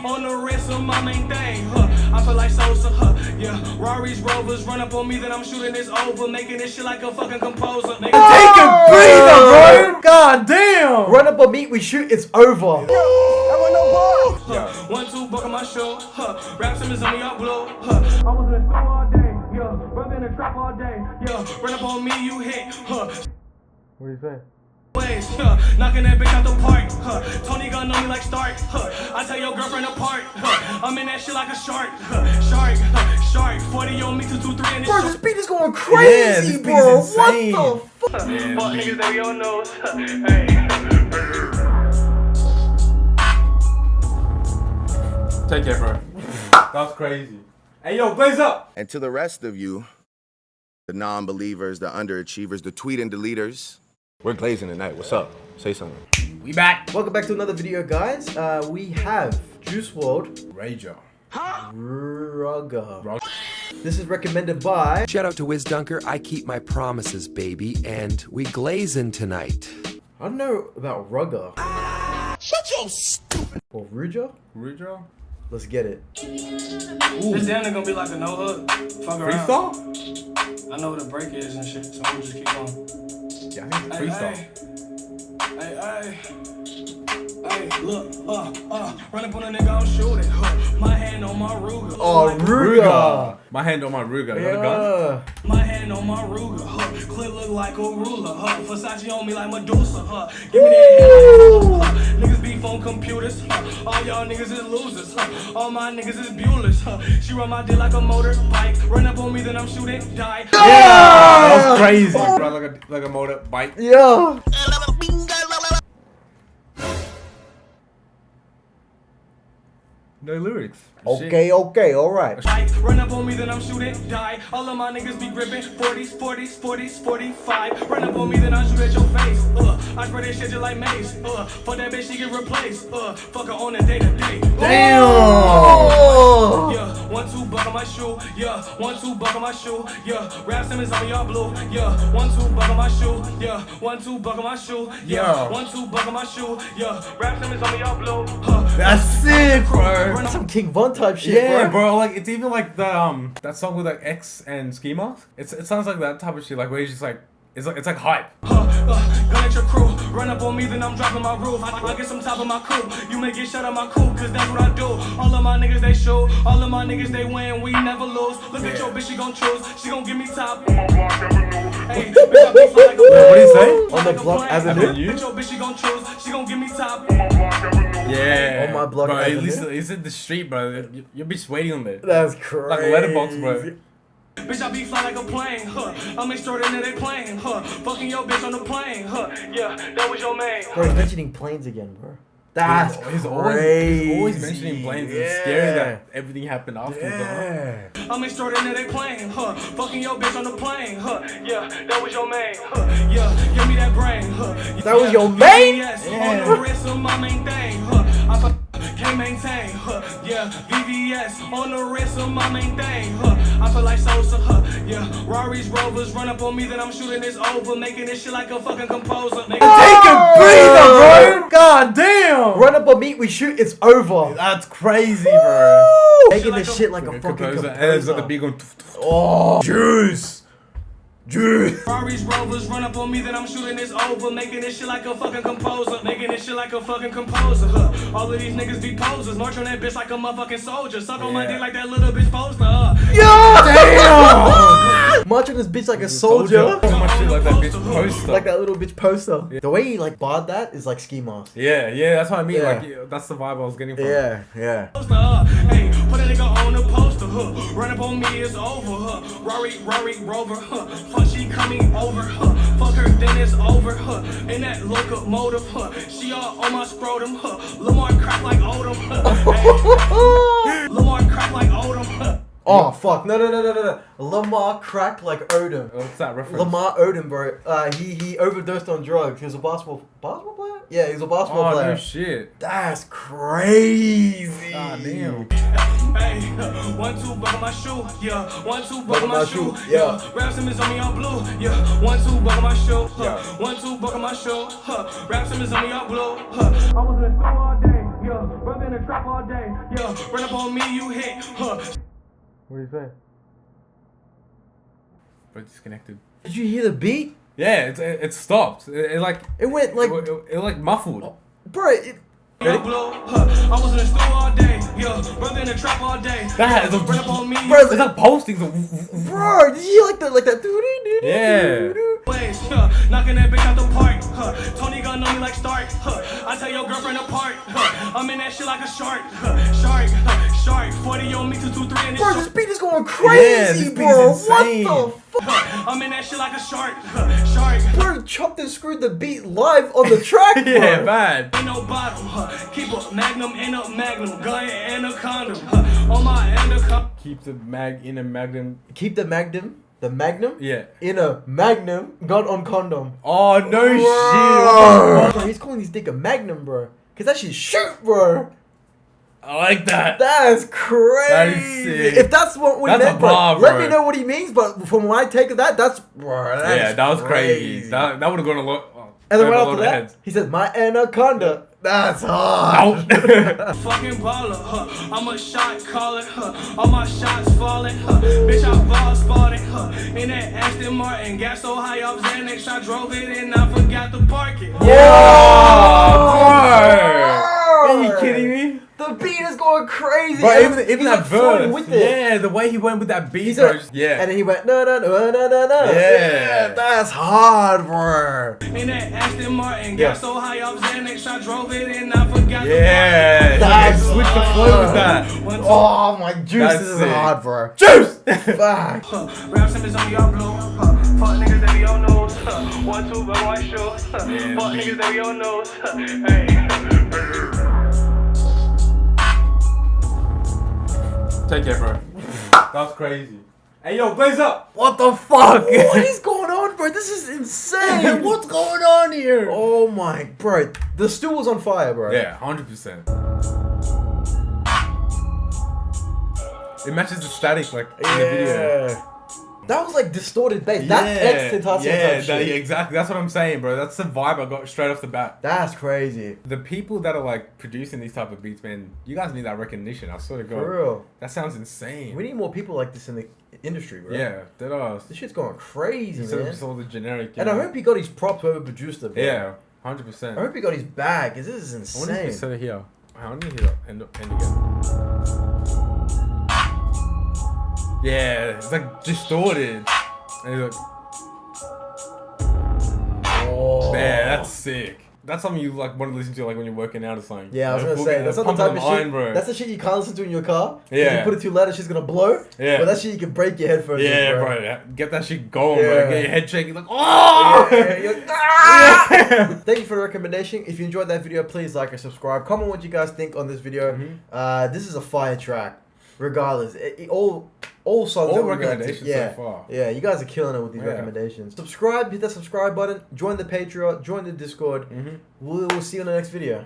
on the wrist of my main thing, huh? I feel like Sosa, huh? Yeah, Rari's Rovers run up on me, then I'm shooting this over, making this shit like a fucking composer. Take a breather, bro! God damn! Run up on me, we shoot, it's over. Huh. 1, 2, buckle my shoe, huh? Rap Simmons on me, y'all blow, huh? I was in the store all day, yeah. Brother in the trap all day, yeah. Run up on me, you hit, huh? What do you say? Ways, huh? Knocking that bitch out the park, huh? Tony gun on me like Stark, huh? I tell your girlfriend apart, huh? I'm in that shit like a shark, shark, shark. 40 on me, 2, 2, 3 in this. Bro, this beat is going crazy, this beat bro. is insane. What the fuck? Fuck niggas that be on nose, hey. Take care, bro. That's crazy. Hey, yo, blaze up! And to the rest of you, the non-believers, the underachievers, the tweet and deleters, we're glazing tonight. What's up? Say something. We back. Welcome back to another video, guys. We have Juice WRLD. Rager. Rugger. This is recommended by... Shout out to Wiz Dunker, I keep my promises, baby, and we glazing tonight. I don't know about Rugger. Shut your stupid... Or Ruger? Rager? Let's get it. This damn gonna be like a no hook. Fuck around. Freestyle? I know what a break is and shit, so I'm just keep going. Yeah, I think it's freestyle. Hey, look, run up on a nigga, I'll shoot it. My hand on my Ruger. Oh, Ruger. My hand on my Ruger. You got a gun? My hand on my Ruger, clip look like a ruler, Versace on me like Medusa, give me that head, niggas beef on computers, all y'all niggas is losers, all my niggas is Buellers, she run my dick like a motorbike, run up on me then I'm shooting, die. Yeah! That was crazy. Run like a motorbike. Yeah. No lyrics. Okay, okay, alright. Run up on me, then I'm shooting, die. All of my niggas be gripping 40s, 40s, 40s, 45. Run up on me, then I shoot at your face. I spray that shit just like mace. Fuck that bitch, she get replaced. Fuck her on a day to day. Damn! Oh. Yeah, 1, 2, buckle my shoe. Yeah, 1, 2, buckle my shoe. Yeah, Rap Simmons on me, y'all blue. Yeah, 1, 2, buckle my shoe. Yeah, 1, 2, buckle my shoe. Yeah, 1, 2, buckle my shoe. Yeah, Rap Simmons on me, y'all blue. That's sick, bro. That's some King Von type shit, Yeah, bro. bro. Like it's even like the that song with like X and Ski Mask. It sounds like that type of shit. Like where he's just like it's like hype. Gun at your crew, run up on me, then I'm dropping my roof. I get some top of my coupe. You may get shot at my coupe, cause that's what I do. All of my niggas they shoot, all of my niggas they win, we never lose. Look at your bitch, she gon' choose, she gon' give me top. Hey, bitch, I be fly like a What do you say? On the block avenue. Bitch, your bitch, she gon' choose, she gon' give me top. Yeah. On my block bro. avenue. At least it's in the street, bro. You'll be waiting on there. That's crazy. Like a letterbox, bro. Bitch, I be fly like a plane, I'm extraordinary plane, fucking your bitch on the plane, yeah, that was your man. Bro, he's mentioning planes again, bro. That's He's crazy. always mentioning planes. It's scary that everything happened after. Yeah. I'm extraordinary plane, fucking your bitch on the plane, yeah, that was your man, yeah, give me that brain, That was your main? Yes, on the wrist of my main thing, I can't maintain, yeah, VVS on the wrist of my main thing, I feel like Sosa, yeah, Rari's Rovers run up on me, then I'm shooting this over, making this shit like a fucking composer. Take a breather, bro! God damn! Run up on me, we shoot, it's over. That's crazy, bro. Making this shit like a fucking composer. And there's like the big one. Oh, juice! Juice! Rari's Rovers run up on me, then I'm shooting this over, making this shit like a fucking composer, making this shit like a fucking composer. All of these niggas be posers, march on that bitch like a motherfucking soldier, suck on my dick like that little bitch poster. Damn! March on this bitch like a soldier. So much shit like that bitch poster. Like that little bitch poster. Yeah. The way he like barred that is like Ski Mask. Yeah, that's what I mean. Yeah. Like that's the vibe I was getting from. Yeah. Hey, put a nigga on the poster, run up on me, it's over, Rari Rover, fuck she coming over, fuck her then it's over, in that locomotive, she all on my scrotum, Lamar crack like Odom, Lamar crack like Odom. Oh fuck, no. Lamar crack like Odom. What's that reference? Lamar Odom, bro. He overdosed on drugs. He was a basketball player? Yeah, he's a basketball player. Oh, no shit. That's crazy. Ah, damn. Hey, 1, 2, buckle my shoe, yeah. 1, 2, buckle my shoe, yeah. Rap Simmons on me, all blue, yeah. 1, 2, buckle my shoe, 1, 2, buckle my shoe, Rap Simmons on me, all blue, I was in the store all day. Yeah, brother in the trap all day. Yeah, run up on me, you hit. What do you say? But disconnected. Did you hear the beat? Yeah, it stopped. It like It went like, it like muffled. bro. It, Yeah, blow. I was in the store all day. Yeah, brother in the trap all day. That is a Run up on me. bro, it's like posting. bro, did you hear like that? Yeah. Ways, knocking that bitch out the park. Tony gun on me like Stark. I tell your girlfriend apart. I'm in that shit like a shark. Shark. 40 on me, 223 in this Bro, shit. this beat is going crazy, this beat bro. is insane. What the fuck? I'm in that shit like a shark. Bro, chopped and screwed the beat live on the track, bro. Yeah, bad. Ain't no bottom. Keep a magnum in a magnum. Gun and a condom. On my anaconda. Keep the mag in a magnum. Keep the magnum Yeah. in a magnum, gun on condom. Oh no Bro. shit. Bro, he's calling his dick a magnum, bro. Cause that shit shoot, bro. I like that. That's crazy. That is sick. If that's what we That's meant, a bar, let bro. me know what he means. But from what I take of that, that's bro. Yeah, that was crazy. That would have gone a lot. And then over right a after lot of that, heads. he said, "My anaconda." That's hard. Fucking baller, I'm a shot caller, all my shots falling, bitch I ball spotted, in that Aston Martin, gas so high off Xanax, I drove it and I forgot to park it. Are you kidding me? The beat is going crazy. But And even he's that like flowing verse, with it. yeah, the way he went with that beat, He's bro, like, just- yeah. And then he went no. Yeah. That's hard, bro. In that Aston Martin, gas so high off Xanax, I drove it and I forgot Yeah, That's he switched the flow with that. to park it. Oh my juice, That's this is sick. hard, bro. Juice! Fuck. Rap symbols on y'all blue, fuck niggas that be on nose, 1, 2, but 1 show, fuck niggas that be on nose, hey. Take care, bro. That's crazy. Hey, yo, blaze up! What the fuck? What is going on, bro? This is insane. What's going on here? Oh my, bro. The stool was on fire, bro. Yeah, 100%. It matches the static, like, in the video. That was like distorted bass. That's X Tentacion type shit. yeah, exactly. That's what I'm saying, bro. That's the vibe I got straight off the bat. That's crazy. The people that are like producing these type of beats, man, you guys need that recognition. I swear to God. For real. That sounds insane. We need more people like this in the industry, bro. Yeah, that are. This shit's going crazy, Instead of man. just all the generic. And I hope he got his props whoever produced it, bro. Yeah, I 100%. hope he got his bag, because this is I wonder if insane. it's set it here. I wonder if it's end again. Yeah, it's like distorted. And it's like, Oh. man, that's sick. That's something you like want to listen to like when you're working out or something. Yeah, I was Like, gonna say, that's not the pumping type of line, shit. bro. That's the shit you can't listen to in your car. 'Cause Yeah. If you put it too loud, shit's gonna blow. Yeah. But that shit you can break your headphones with, Yeah, bro. bro. Get that shit going, Yeah. bro. Get your head shaking like, oh! Yeah, you're like, "Ah!" Thank you for the recommendation. If you enjoyed that video, please like or subscribe. Comment what you guys think on this video. This is a fire track. Regardless, all songs. All that we reacted- recommendations yeah, so far. Yeah, you guys are killing it with these Yeah. recommendations. Subscribe, hit that subscribe button. Join the Patreon. Join the Discord. We'll see you in the next video.